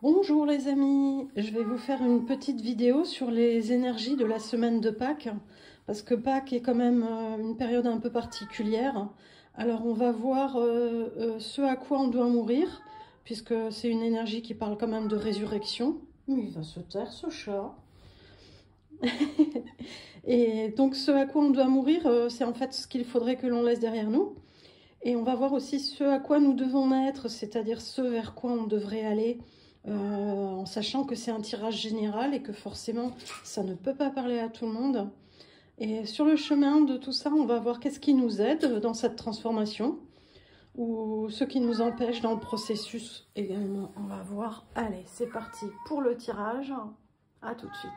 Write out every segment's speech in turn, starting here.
Bonjour les amis, je vais vous faire une petite vidéo sur les énergies de la semaine de Pâques, parce que Pâques est quand même une période un peu particulière. Alors on va voir ce à quoi on doit mourir, puisque c'est une énergie qui parle quand même de résurrection. Mais il va se taire ce chat. Et donc ce à quoi on doit mourir, c'est en fait ce qu'il faudrait que l'on laisse derrière nous. Et on va voir aussi ce à quoi nous devons naître, c'est-à-dire ce vers quoi on devrait aller, en sachant que c'est un tirage général et que forcément ça ne peut pas parler à tout le monde. Et sur le chemin de tout ça, on va voir qu'est-ce qui nous aide dans cette transformation ou ce qui nous empêche dans le processus également. On va voir. Allez, c'est parti pour le tirage. À tout de suite.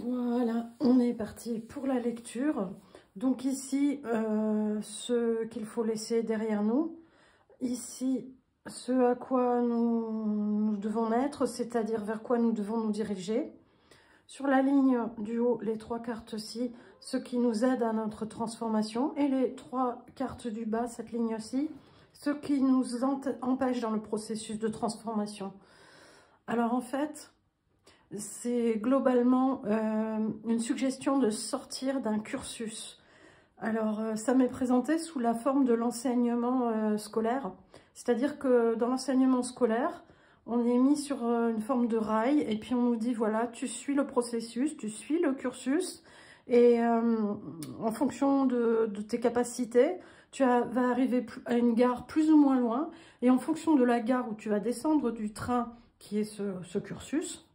Voilà, on est parti pour la lecture. Donc ici, ce qu'il faut laisser derrière nous. Ici, ce à quoi nous devons être, c'est-à-dire vers quoi nous devons nous diriger. Sur la ligne du haut, les trois cartes-ci, ce qui nous aide à notre transformation. Et les trois cartes du bas, cette ligne-ci, ce qui nous empêche dans le processus de transformation. Alors en fait, c'est globalement une suggestion de sortir d'un cursus. Alors, ça m'est présenté sous la forme de l'enseignement scolaire. C'est-à-dire que dans l'enseignement scolaire, on est mis sur une forme de rail et puis on nous dit, voilà, tu suis le processus, tu suis le cursus et en fonction de tes capacités, vas arriver à une gare plus ou moins loin et en fonction de la gare où tu vas descendre du train qui est ce cursus,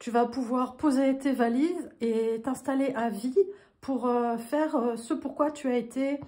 tu vas pouvoir poser tes valises et t'installer à vie pour faire ce pourquoi tu as été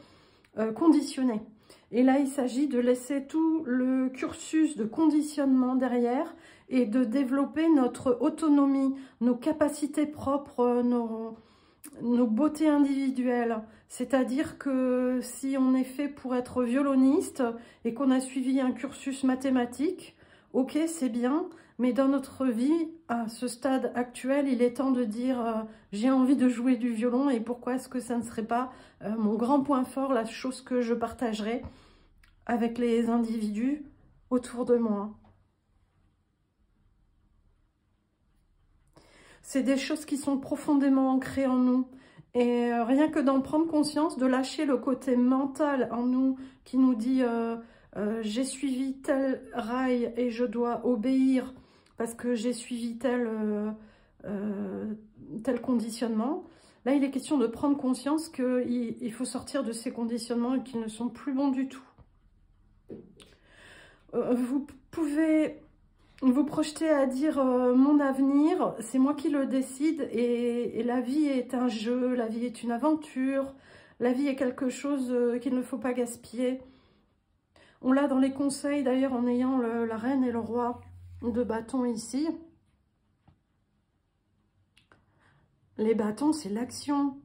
conditionné. Et là, il s'agit de laisser tout le cursus de conditionnement derrière et de développer notre autonomie, nos capacités propres, nos beautés individuelles. C'est-à-dire que si on est fait pour être violoniste et qu'on a suivi un cursus mathématique, ok, c'est bien, mais dans notre vie, à ce stade actuel, il est temps de dire j'ai envie de jouer du violon et pourquoi est-ce que ça ne serait pas mon grand point fort, la chose que je partagerai avec les individus autour de moi. C'est des choses qui sont profondément ancrées en nous. Et rien que d'en prendre conscience, de lâcher le côté mental en nous qui nous dit j'ai suivi tel rail et je dois obéir parce que j'ai suivi tel conditionnement. Là, il est question de prendre conscience qu'il faut sortir de ces conditionnements et qu'ils ne sont plus bons du tout. Vous pouvez vous projeter à dire mon avenir, c'est moi qui le décide et la vie est un jeu, la vie est une aventure, la vie est quelque chose qu'il ne faut pas gaspiller. On l'a dans les conseils d'ailleurs en ayant la reine et le roi de bâtons ici. Les bâtons, c'est l'action.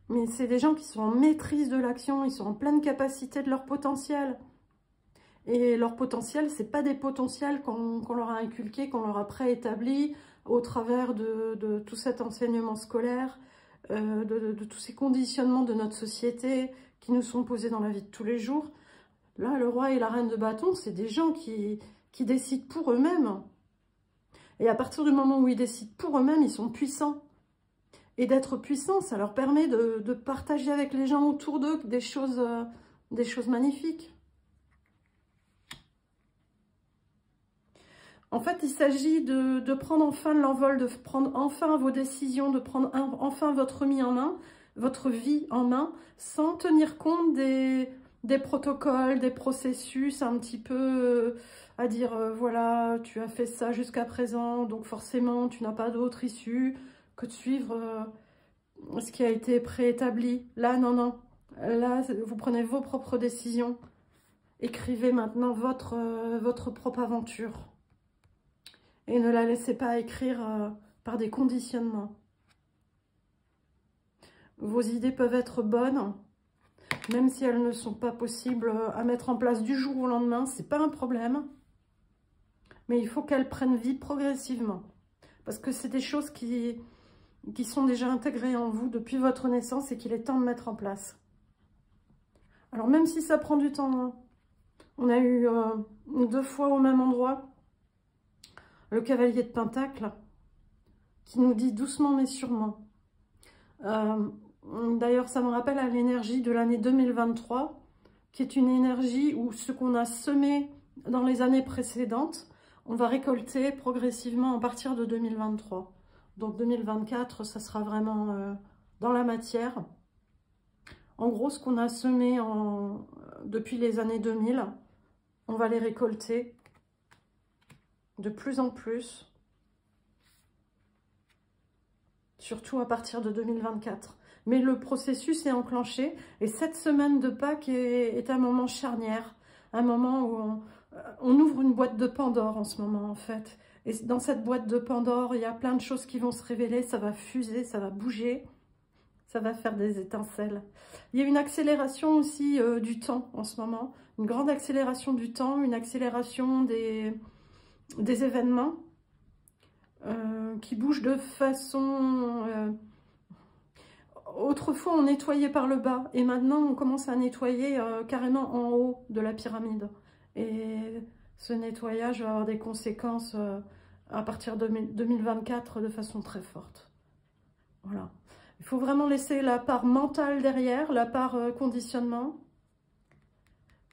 Mais c'est des gens qui sont en maîtrise de l'action, ils sont en pleine capacité de leur potentiel. Et leur potentiel, c'est pas des potentiels qu'on leur a inculqués, qu'on leur a préétablis au travers de tout cet enseignement scolaire, de tous ces conditionnements de notre société qui nous sont posés dans la vie de tous les jours. Là, le roi et la reine de bâton, c'est des gens qui décident pour eux-mêmes. Et à partir du moment où ils décident pour eux-mêmes, ils sont puissants. Et d'être puissants, ça leur permet de partager avec les gens autour d'eux des choses magnifiques. En fait, il s'agit de prendre enfin l'envol, de prendre enfin vos décisions, de prendre enfin votre vie en main, sans tenir compte des protocoles, des processus, un petit peu à dire, voilà, tu as fait ça jusqu'à présent, donc forcément, tu n'as pas d'autre issue que de suivre ce qui a été préétabli. Là, non, non. Là, vous prenez vos propres décisions. Écrivez maintenant votre propre aventure. Et ne la laissez pas écrire par des conditionnements. Vos idées peuvent être bonnes, même si elles ne sont pas possibles à mettre en place du jour au lendemain, c'est pas un problème. Mais il faut qu'elles prennent vie progressivement. Parce que c'est des choses qui sont déjà intégrées en vous depuis votre naissance et qu'il est temps de mettre en place. Alors même si ça prend du temps, hein, on a eu 2 fois au même endroit le cavalier de Pentacle qui nous dit doucement mais sûrement. D'ailleurs, ça me rappelle à l'énergie de l'année 2023, qui est une énergie où ce qu'on a semé dans les années précédentes, on va récolter progressivement à partir de 2023. Donc 2024, ça sera vraiment dans la matière. En gros, ce qu'on a semé depuis les années 2000, on va les récolter de plus en plus, surtout à partir de 2024. Mais le processus est enclenché et cette semaine de Pâques est un moment charnière, un moment où on ouvre une boîte de Pandore en ce moment en fait. Et dans cette boîte de Pandore, il y a plein de choses qui vont se révéler, ça va fuser, ça va bouger, ça va faire des étincelles. Il y a une accélération aussi du temps en ce moment, une grande accélération du temps, une accélération des événements qui bougent de façon... Autrefois, on nettoyait par le bas et maintenant, on commence à nettoyer carrément en haut de la pyramide. Et ce nettoyage va avoir des conséquences à partir de 2024 de façon très forte. Voilà. Il faut vraiment laisser la part mentale derrière, la part conditionnement.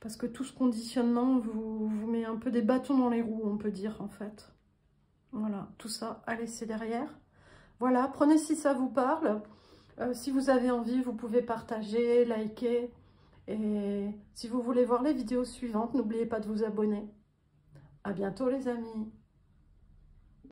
Parce que tout ce conditionnement vous met un peu des bâtons dans les roues, on peut dire en fait. Voilà, tout ça à laisser derrière. Voilà, prenez si ça vous parle. Si vous avez envie, vous pouvez partager, liker. Et si vous voulez voir les vidéos suivantes, n'oubliez pas de vous abonner. À bientôt les amis.